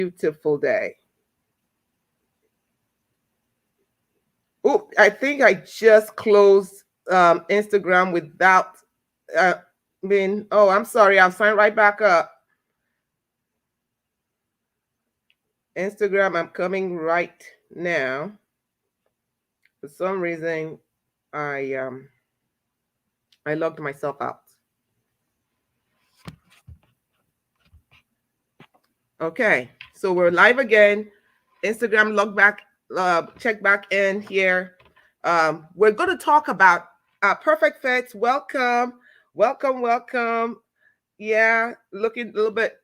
Beautiful day. Oh, I think I just closed Instagram without uh, being. Oh, I'm sorry. I'll sign right back up. Instagram, I'm coming right now. For some reason, I um I logged myself out. Okay, so we're live again. Instagram, log back, check back in here. We're going to talk about perfect fits. Welcome, welcome, welcome. Yeah, looking a little bit,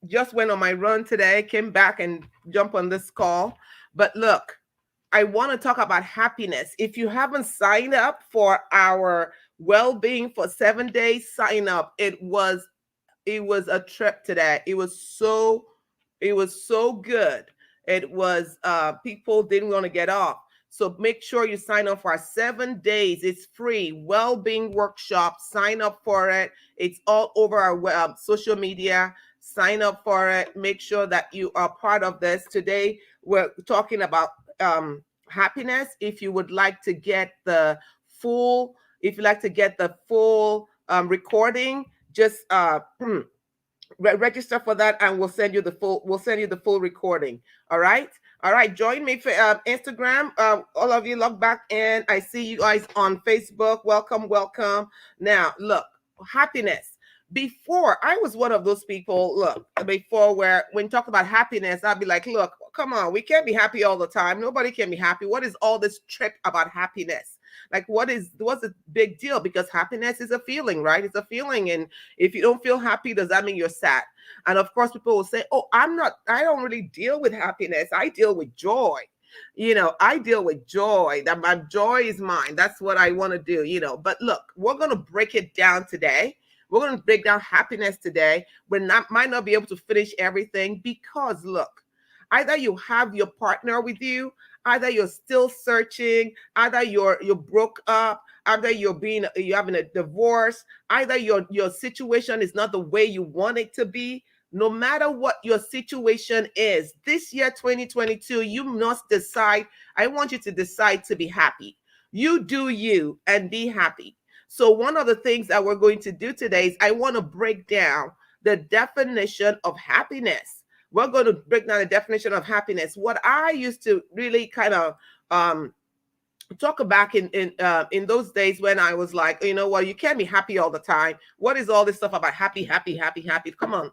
just went on my run today, came back and jump on this call. But look, I want to talk about happiness. If you haven't signed up for our well-being for 7 days, sign up. It was a trip today. It was so good. It was people didn't want to get off. So make sure you sign up for our 7 days. It's free well-being workshop. Sign up for it. It's all over our social media. Sign up for it. Make sure that you are part of this. Today we're talking about happiness. If you would like to get the full, recording, just register for that, and we'll send you the full recording. All right, join me for Instagram. All of you, log back in. I see you guys on Facebook. Welcome. Now look, happiness. Before, I was one of those people, look, before, where when you talk about happiness, I'd be like, look, come on, we can't be happy all the time. Nobody can be happy. What is all this trip about happiness? Like, what's the big deal? Because happiness is a feeling, right? It's a feeling. And if you don't feel happy, does that mean you're sad? And of course, people will say, oh, I don't really deal with happiness. I deal with joy. I deal with joy. That my joy is mine. That's what I want to do. But look, we're going to break it down today. We're going to break down happiness today. Might not be able to finish everything, because look, either you have your partner with you, either you're still searching, either you're broke up, either you're having a divorce, either your situation is not the way you want it to be. No matter what your situation is, this year 2022, you must decide. I want you to decide to be happy. You do you and be happy. So one of the things that we're going to do today is I want to break down the definition of happiness. We're going to break down the definition of happiness. What I used to really kind of talk back in those days, when I was like, you can't be happy all the time. What is all this stuff about happy? Come on.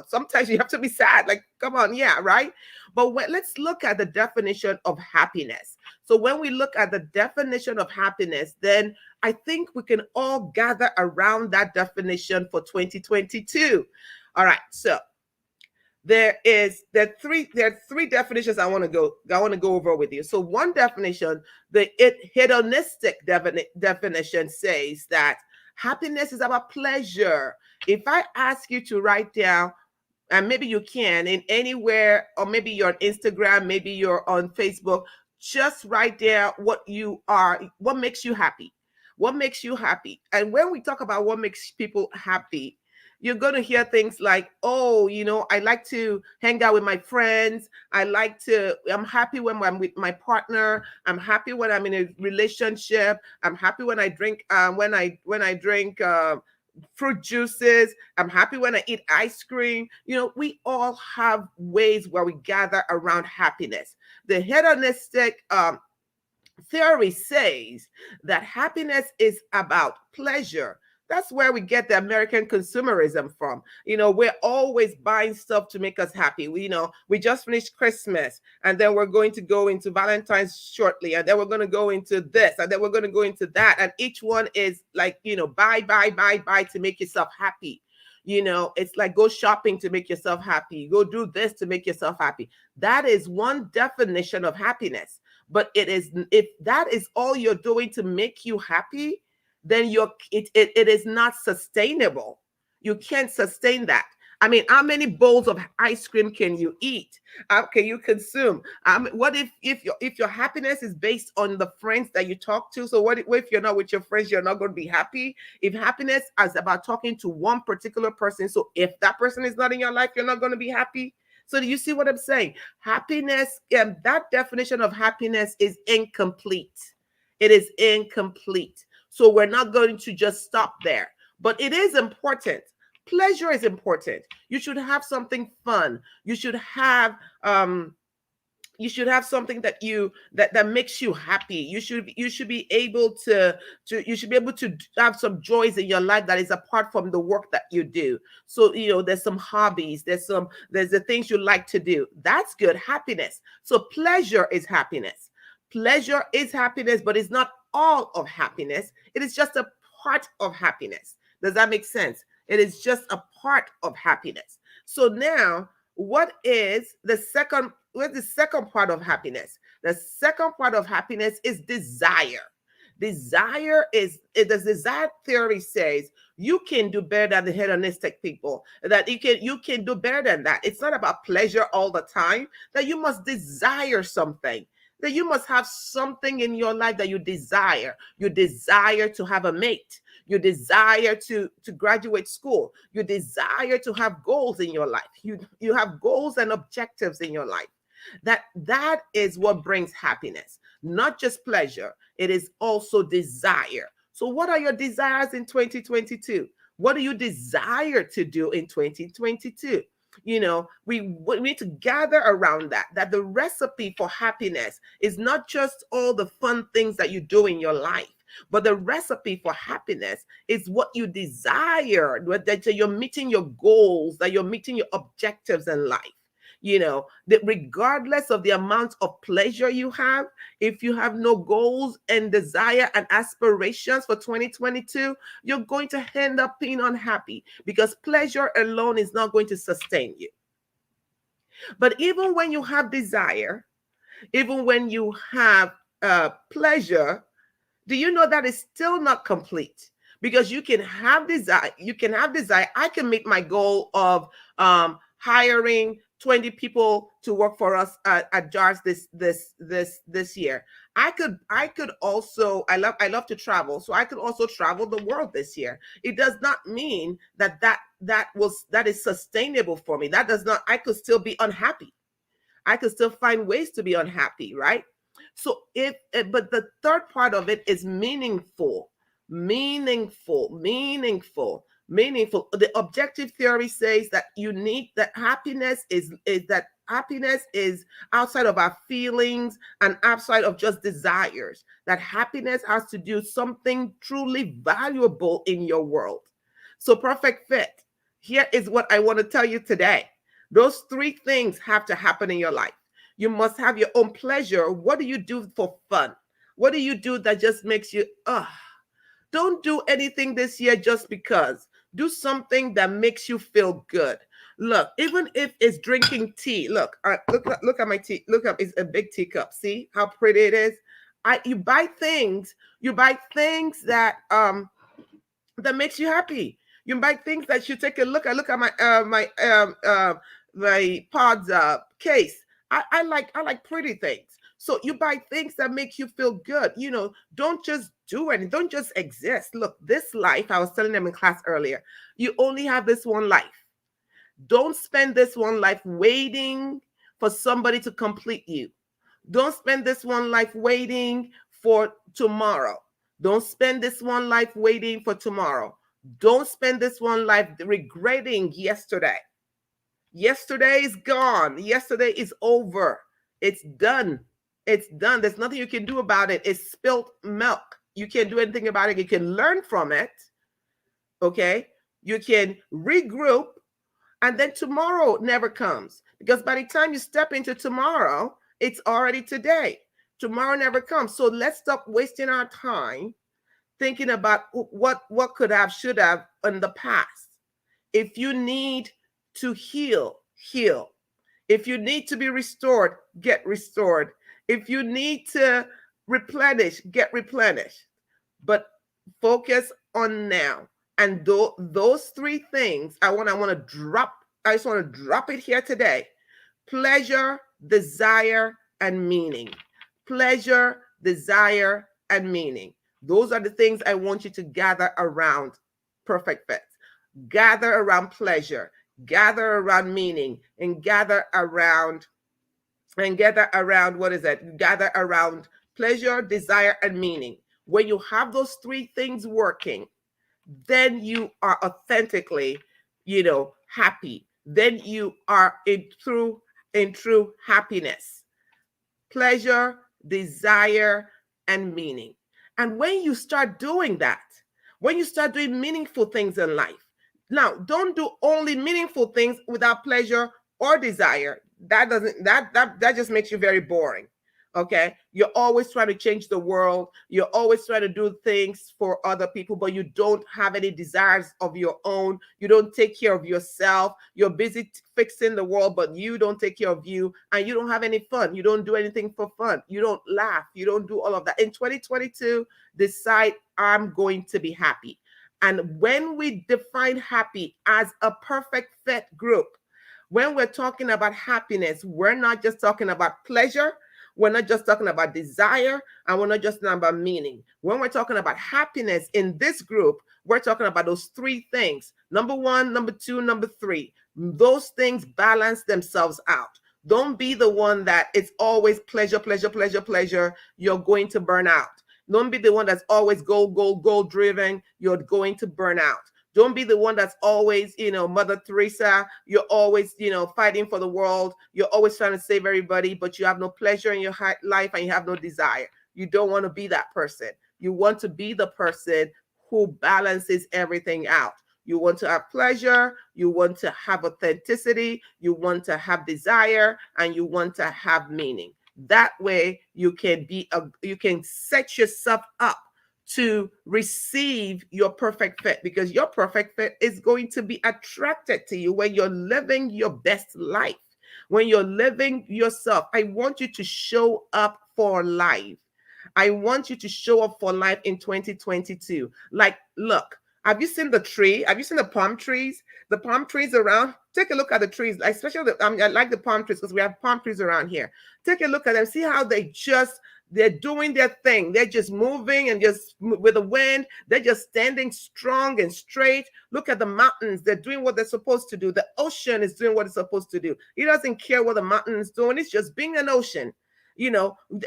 Sometimes you have to be sad. Like, come on, yeah, right. But let's look at the definition of happiness. So when we look at the definition of happiness, then I think we can all gather around that definition for 2022. All right, so there are three definitions I want to go over with you. So one definition, the hedonistic definition, says that happiness is about pleasure. If I ask you to write down, and maybe you can in anywhere, or maybe you're on Instagram, maybe you're on Facebook, just write down what makes you happy. What makes you happy? And when we talk about what makes people happy, you're going to hear things like, oh, I like to hang out with my friends. I'm happy when I'm with my partner. I'm happy when I'm in a relationship. I'm happy when I drink, when I drink fruit juices. I'm happy when I eat ice cream. We all have ways where we gather around happiness. The hedonistic theory says that happiness is about pleasure. That's where we get the American consumerism from. We're always buying stuff to make us happy. We just finished Christmas, and then we're going to go into Valentine's shortly, and then we're going to go into this, and then we're going to go into that. And each one is like, buy to make yourself happy. It's like, go shopping to make yourself happy. Go do this to make yourself happy. That is one definition of happiness. But if that is all you're doing to make you happy, then it is not sustainable. You can't sustain that. I mean, how many bowls of ice cream can you eat? Can you consume? What if your happiness is based on the friends that you talk to? So what if you're not with your friends, you're not going to be happy? If happiness is about talking to one particular person, so if that person is not in your life, you're not going to be happy. So do you see what I'm saying? Happiness, that definition of happiness is incomplete. It is incomplete. So we're not going to just stop there. But it is important. Pleasure is important. You should have something fun. You should have something that makes you happy. You should be able to you should be able to have some joys in your life that is apart from the work that you do. So there's some hobbies, there's the things you like to do. That's good. Happiness. So pleasure is happiness. Pleasure is happiness, but it's not all of happiness. It is just a part of happiness. Does that make sense? It is just a part of happiness. So now, what's the second part of happiness? The second part of happiness is desire. The desire theory says you can do better than the hedonistic people, that you can do better than that. It's not about pleasure all the time, that you must desire something, that you must have something in your life that you desire. You desire to have a mate. You desire to graduate school. You desire to have goals in your life. You have goals and objectives in your life. That is what brings happiness, not just pleasure. It is also desire. So what are your desires in 2022? What do you desire to do in 2022? We need to gather around that the recipe for happiness is not just all the fun things that you do in your life, but the recipe for happiness is what you desire, that you're meeting your goals, that you're meeting your objectives in life. That regardless of the amount of pleasure you have, if you have no goals and desire and aspirations for 2022, you're going to end up being unhappy, because pleasure alone is not going to sustain you. But even when you have desire, even when you have pleasure, do you know that is still not complete? Because you can have desire. I can meet my goal of hiring 20 people to work for us at JARS this year. I could also, I love to travel, so I could also travel the world this year. It does not mean that is sustainable for me. That does not, I could still be unhappy. I could still find ways to be unhappy, right? So but the third part of it is meaningful. The objective theory says that happiness is outside of our feelings and outside of just desires. That happiness has to do something truly valuable in your world. So perfect fit. Here is what I want to tell you today. Those three things have to happen in your life. You must have your own pleasure. What do you do for fun? What do you do that just makes you, don't do anything this year just because. Do something that makes you feel good. Look, even if it's drinking tea. Look at my tea. Look up, it's a big teacup. See how pretty it is? You buy things that makes you happy. You buy things that you take a look at. Look at my pods case. I like pretty things. So you buy things that make you feel good. Don't just do it. Don't just exist. Look, this life, I was telling them in class earlier, you only have this one life. Don't spend this one life waiting for somebody to complete you. Don't spend this one life waiting for tomorrow. Don't spend this one life waiting for tomorrow. Don't spend this one life regretting yesterday. Yesterday is gone. Yesterday is over. It's done. It's done. There's nothing you can do about it. It's spilt milk. You can't do anything about it. You can learn from it. Okay? You can regroup, and then tomorrow never comes. Because by the time you step into tomorrow, it's already today. Tomorrow never comes. So let's stop wasting our time thinking about what could have, should have in the past. If you need to heal. If you need to be restored, get restored. If you need to replenish, get replenished. But focus on now. And those three things I just want to drop it here today. Pleasure, desire, and meaning. Pleasure, desire, and meaning. Those are the things I want you to gather around perfect fit. Gather around pleasure. gather around meaning, and gather around what is it? Gather around pleasure, desire, and meaning. When you have those three things working, then you are authentically, happy. Then you are in true happiness, pleasure, desire, and meaning. And when you start doing that, when you start doing meaningful things in life, now don't do only meaningful things without pleasure or desire. That doesn't that just makes you very boring. Okay, you're always trying to change the world, you're always trying to do things for other people, but you don't have any desires of your own. You don't take care of yourself. You're busy fixing the world, but you don't take care of you, and you don't have any fun. You don't do anything for fun. You don't laugh. You don't do all of that. In 2022, decide, I'm going to be happy. And when we define happy as a perfect fit group, when we're talking about happiness, we're not just talking about pleasure, we're not just talking about desire, and we're not just talking about meaning. When we're talking about happiness in this group, we're talking about those three things. Number one, number two, number three. Those things balance themselves out. Don't be the one that it's always pleasure, pleasure, pleasure, pleasure. You're going to burn out. Don't be the one that's always goal, goal, goal driven. You're going to burn out. Don't be the one that's always, Mother Teresa. You're always, fighting for the world. You're always trying to save everybody, but you have no pleasure in your life and you have no desire. You don't want to be that person. You want to be the person who balances everything out. You want to have pleasure, you want to have authenticity, you want to have desire, and you want to have meaning. That way you can set yourself up to receive your perfect fit, because your perfect fit is going to be attracted to you when you're living your best life, when you're living yourself. I want you to show up for life. I want you to show up for life in 2022. Like, look, have you seen the tree? Have you seen the palm trees? The palm trees around? Take a look at the trees, especially I like the palm trees because we have palm trees around here. Take a look at them. See how they're doing their thing. They're just moving and just with the wind. They're just standing strong and straight. Look at the mountains. They're doing what they're supposed to do. The ocean is doing what it's supposed to do. It doesn't care what the mountain is doing. It's just being an ocean.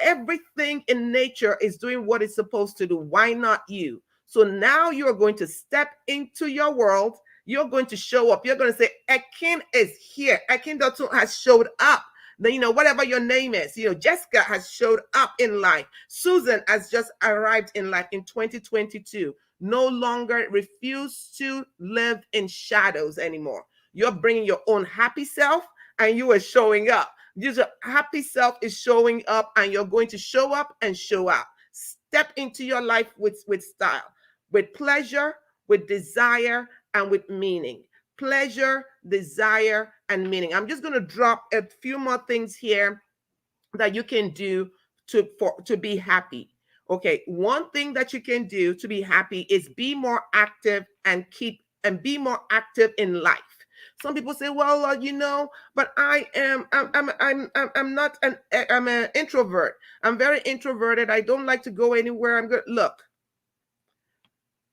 Everything in nature is doing what it's supposed to do. Why not you? So now you're going to step into your world. You're going to show up. You're going to say, Akin is here. Akin Dotun has showed up. Whatever your name is, Jessica has showed up in life. Susan has just arrived in life in 2022. No longer refuse to live in shadows anymore. You're bringing your own happy self and you are showing up. Your happy self is showing up and you're going to show up and show out. Step into your life with style, with pleasure, with desire, and with meaning. Pleasure, desire, and meaning. I'm just going to drop a few more things here that you can do to be happy. Okay, one thing that you can do to be happy is be more active and be more active in life. Some people say, well, but I'm not I'm an introvert. I'm very introverted. I don't like to go anywhere. I'm good. Look,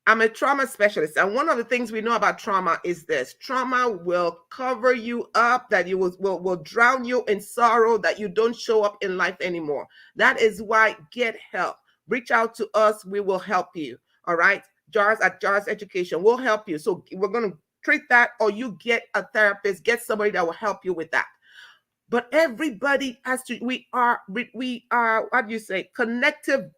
I'm a trauma specialist. And one of the things we know about trauma is this: trauma will cover you up, that you will drown you in sorrow, that you don't show up in life anymore. That is why get help. Reach out to us. We will help you. All right. Jars Education will help you. So we're going to treat that, or you get a therapist, get somebody that will help you with that. But everybody has to, we are, what do you say, connective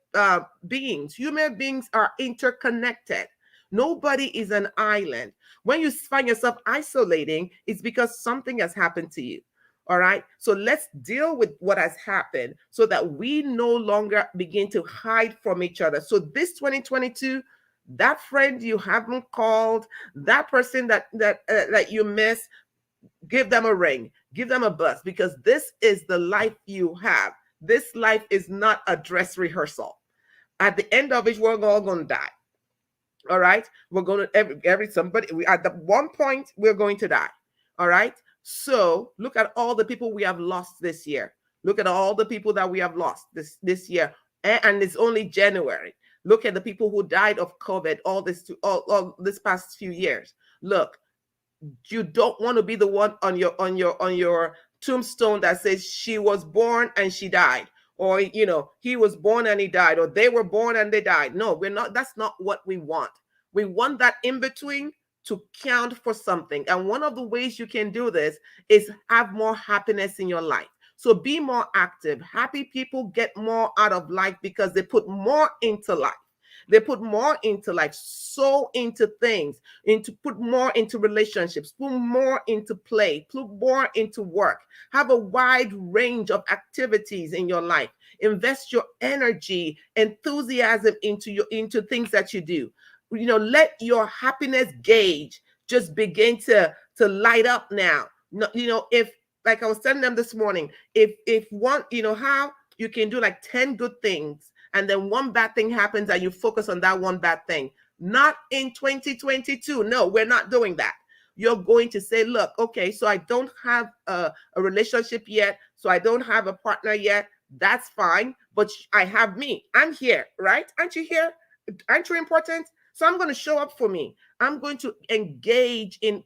beings. Human beings are interconnected. Nobody is an island. When you find yourself isolating, it's because something has happened to you. All right. So let's deal with what has happened so that we no longer begin to hide from each other. So this 2022, that friend you haven't called, that person that you miss, give them a ring, give them a buzz, because this is the life you have. This life is not a dress rehearsal. At the end of it, we're all going to die. All right. We're going to somebody. At the one point, we're going to die. All right. So look at all the people we have lost this year. Look at all the people that we have lost this year. And it's only January. Look at the people who died of COVID all this past few years. Look, You don't want to be the one on your tombstone that says she was born and she died, or he was born and he died, or they were born and they died. No, we're not. That's not what we want. We want that in between to count for something. And one of the ways you can do this is have more happiness in your life. So be more active. Happy people get more out of life because they put more into life. They put more into life, so into things, put more into relationships, put more into play, put more into work. Have a wide range of activities in your life. Invest your energy, enthusiasm into things that you do. Let your happiness gauge just begin to light up now. If, like I was telling them this morning, if one, how you can do like 10 good things and then one bad thing happens and you focus on that one bad thing. Not in 2022. No, we're not doing that. You're going to say, look, okay, so I don't have a relationship yet, so I don't have a partner yet. That's fine, but I have me. I'm here, right? Aren't you here? Aren't you important? So I'm going to show up for me. I'm going to engage in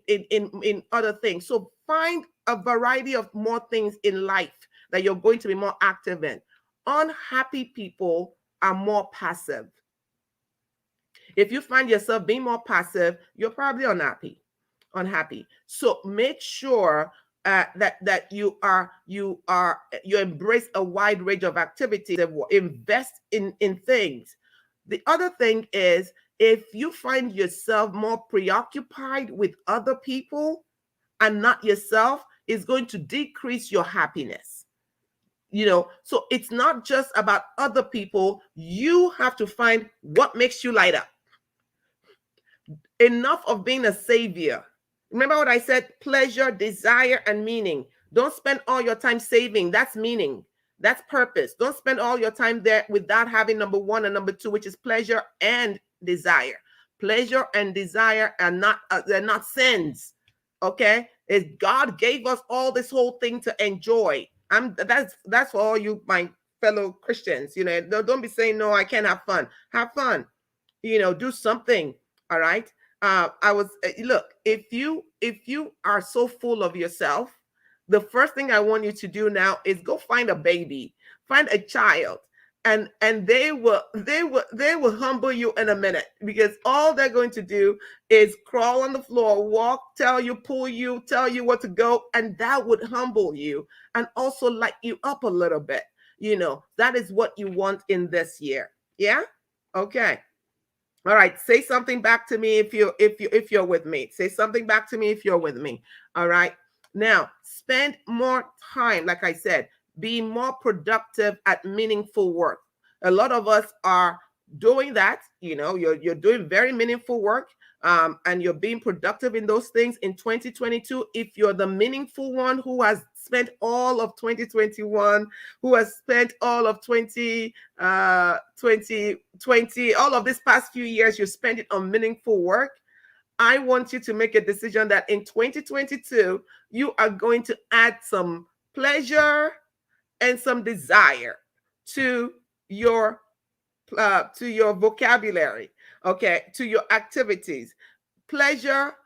other things. So find a variety of more things in life that you're going to be more active in. Unhappy people are more passive. If you find yourself being more passive, you're probably unhappy. So make sure that you embrace a wide range of activities. Invest in things. The other thing is, if you find yourself more preoccupied with other people and not yourself, it's going to decrease your happiness. So it's not just about other people. You have to find what makes you light up. Enough of being a savior. Remember what I said? Pleasure, desire, and meaning. Don't spend all your time saving. That's meaning. That's purpose. Don't spend all your time there without having number one and number two, which is pleasure and desire. Pleasure and desire are not they're not sins. Okay? God gave us all this whole thing to enjoy. That's for all you, my fellow Christians. Don't be saying, no, I can't have fun. Have fun. Do something. All right. Look, if you are so full of yourself, the first thing I want you to do now is go find a baby, find a child, and they will humble you in a minute, because all they're going to do is crawl on the floor, walk, tell you, pull you, tell you what to go, and that would humble you and also light you up a little bit. That is what you want in this year. Yeah. Okay. All right, say something back to me if you're with me. Say something back to me if you're with me. All right. Now, spend more time, like I said, be more productive at meaningful work. A lot of us are doing that. You're doing very meaningful work, and you're being productive in those things in 2022. If you're the meaningful one who has spent all of 2021, who has spent all of 2020, all of this past few years, you spend it on meaningful work, I want you to make a decision that in 2022, you are going to add some pleasure and some desire to your vocabulary, okay, to your activities. Pleasure,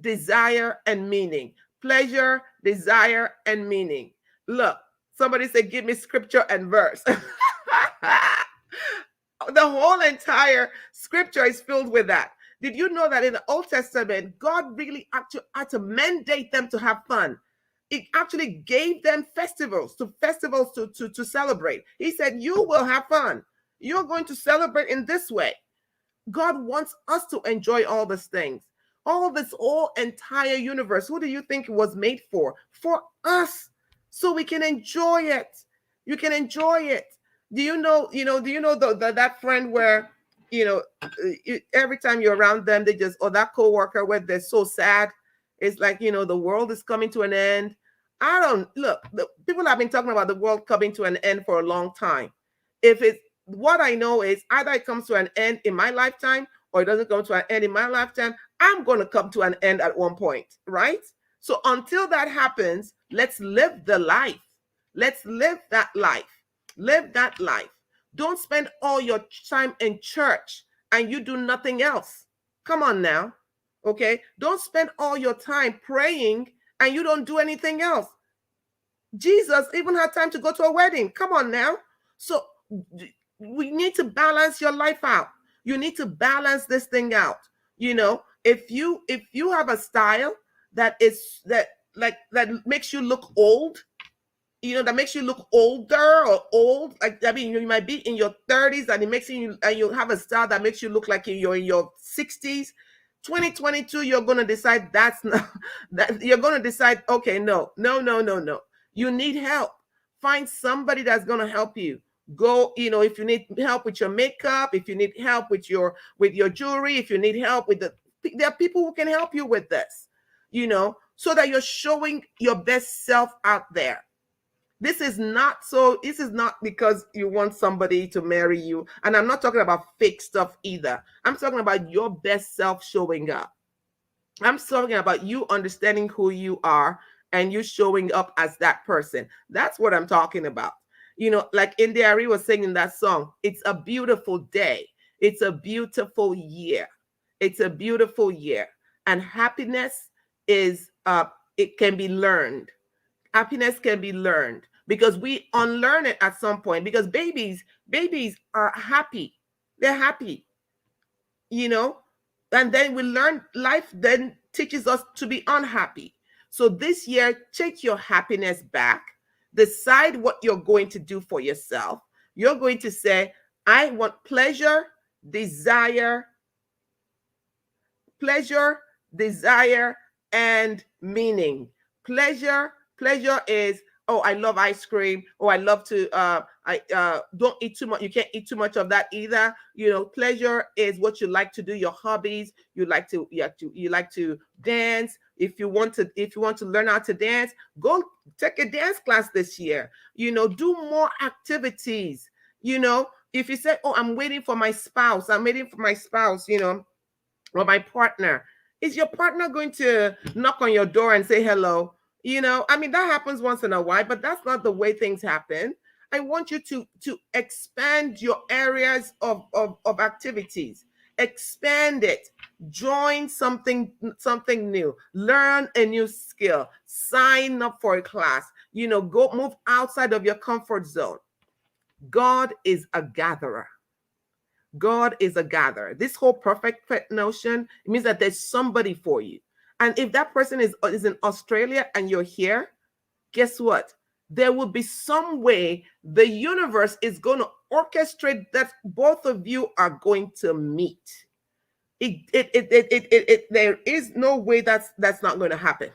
desire, and meaning. Pleasure, desire, and meaning. Look, somebody said, give me scripture and verse. The whole entire scripture is filled with that. Did you know that in the Old Testament, God really actually had to mandate them to have fun? It actually gave them festivals to celebrate. He said, you will have fun. You're going to celebrate in this way. God wants us to enjoy all these things. All this entire universe. Who do you think it was made for? For us. So we can enjoy it. You can enjoy it. Do you know that friend where, every time you're around them, they just, or that coworker where they're so sad. It's like, the world is coming to an end. People have been talking about the world coming to an end for a long time. What I know is either it comes to an end in my lifetime or it doesn't come to an end in my lifetime. I'm going to come to an end at one point, right? So until that happens, let's live the life. Let's live that life. Live that life. Don't spend all your time in church and you do nothing else. Come on now. Okay, don't spend all your time praying and you don't do anything else. Jesus even had time to go to a wedding. Come on now. So we need to balance your life out. You need to balance this thing out. If you have a style that is that like that makes you look old, that makes you look older or old. Like, I mean, you might be in your 30s and it makes you, and you have a style that makes you look like you're in your 60s. 2022, you're going to decide that's not, that you're going to decide, okay, no, no, no, no, no. You need help. Find somebody that's going to help you. Go, if you need help with your makeup, if you need help with your jewelry, if you need help there are people who can help you with this, so that you're showing your best self out there. This is not because you want somebody to marry you. And I'm not talking about fake stuff either. I'm talking about your best self showing up. I'm talking about you understanding who you are and you showing up as that person. That's what I'm talking about. Like India Ari was singing that song, it's a beautiful day. It's a beautiful year. It's a beautiful year. And happiness it can be learned. Happiness can be learned because we unlearn it at some point, because babies are happy. They're happy, you know and then we learn, life then teaches us to be unhappy. So this year, take your happiness back. Decide what you're going to do for yourself. You're going to say, I want desire pleasure, desire, and meaning. Pleasure is, oh, I love ice cream. Oh, I love to I don't eat too much. You can't eat too much of that either. Pleasure is what you like to do, your hobbies. You like to dance. If you want to learn how to dance, go take a dance class this year. Do more activities. If you say, oh, I'm waiting for my spouse, or my partner, is your partner going to knock on your door and say hello? I mean, that happens once in a while, but that's not the way things happen. I want you to expand your areas of activities. Expand it. Join something new. Learn a new skill. Sign up for a class. Go move outside of your comfort zone. God is a gatherer. God is a gatherer. This whole perfect fit notion, it means that there's somebody for you. And if that person is in Australia and you're here, guess what? There will be some way the universe is going to orchestrate that both of you are going to meet. There is no way that's not going to happen.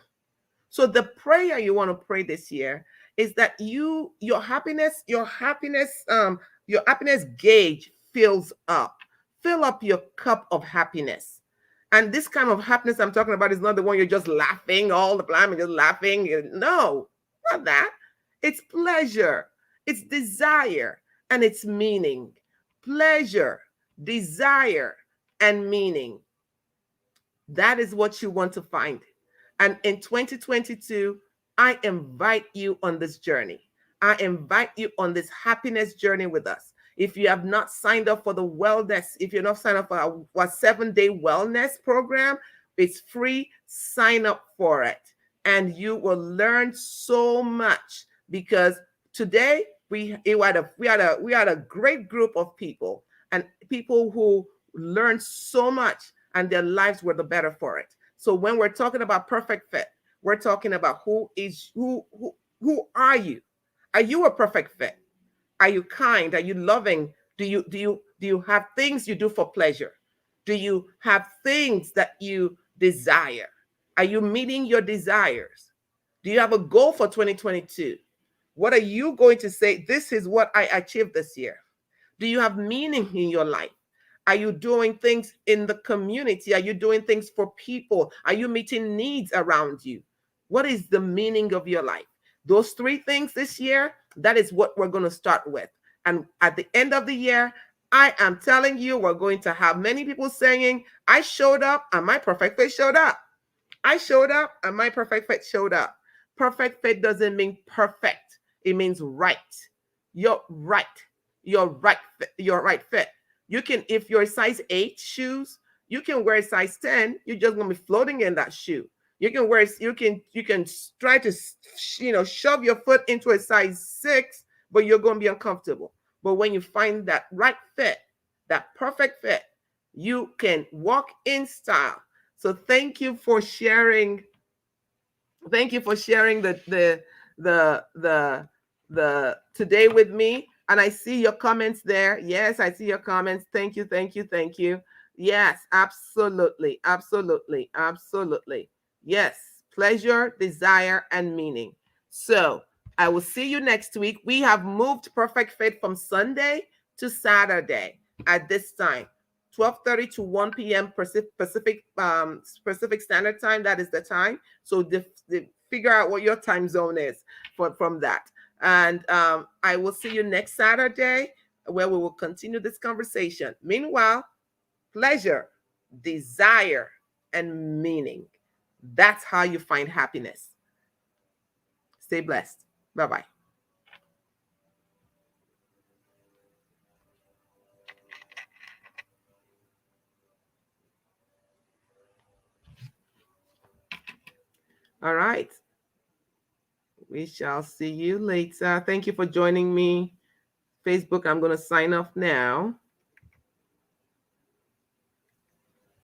So the prayer you want to pray this year is that your happiness gauge fills up. Fill up your cup of happiness. And this kind of happiness I'm talking about is not the one you're just laughing all the time and just laughing. No, not that. It's pleasure, it's desire, and it's meaning. Pleasure, desire, and meaning. That is what you want to find. And in 2022, I invite you on this journey. I invite you on this happiness journey with us. If you have not signed up for the wellness, if you're not signed up for our 7-day wellness program, it's free. Sign up for it. And you will learn so much, because today we had a great group of people, and people who learned so much, and their lives were the better for it. So when we're talking about perfect fit, we're talking about who are you? Are you a perfect fit? Are you kind? Are you loving? Do you have things you do for pleasure? Do you have things that you desire? Are you meeting your desires? Do you have a goal for 2022? What are you going to say? This is what I achieved this year. Do you have meaning in your life? Are you doing things in the community? Are you doing things for people? Are you meeting needs around you? What is the meaning of your life? Those 3 things this year, that is what we're going to start with. And at the end of the year, I am telling you, we're going to have many people saying, I showed up and my perfect fit showed up. I showed up and my perfect fit showed up. Perfect fit doesn't mean perfect. It means right. You're right. You're right fit. You can, if you're size 8 shoes, You can wear a size 10, you're just going to be floating in that shoe. You can wear, you can try to, shove your foot into a size 6, but you're going to be uncomfortable. But when you find that right fit, that perfect fit, you can walk in style. So thank you for sharing. Thank you for sharing the today with me. And I see your comments there. Yes, I see your comments. Thank you, thank you, thank you. Yes, absolutely, absolutely, absolutely. Yes, pleasure, desire, and meaning. So I will see you next week. We have moved Perfect Fit from Sunday to Saturday at this time. 12:30 to 1 p.m. Pacific Standard Time. That is the time. So figure out what your time zone is from that. And I will see you next Saturday where we will continue this conversation. Meanwhile, pleasure, desire, and meaning. That's how you find happiness. Stay blessed. Bye-bye. All right. We shall see you later. Thank you for joining me. Facebook, I'm going to sign off now.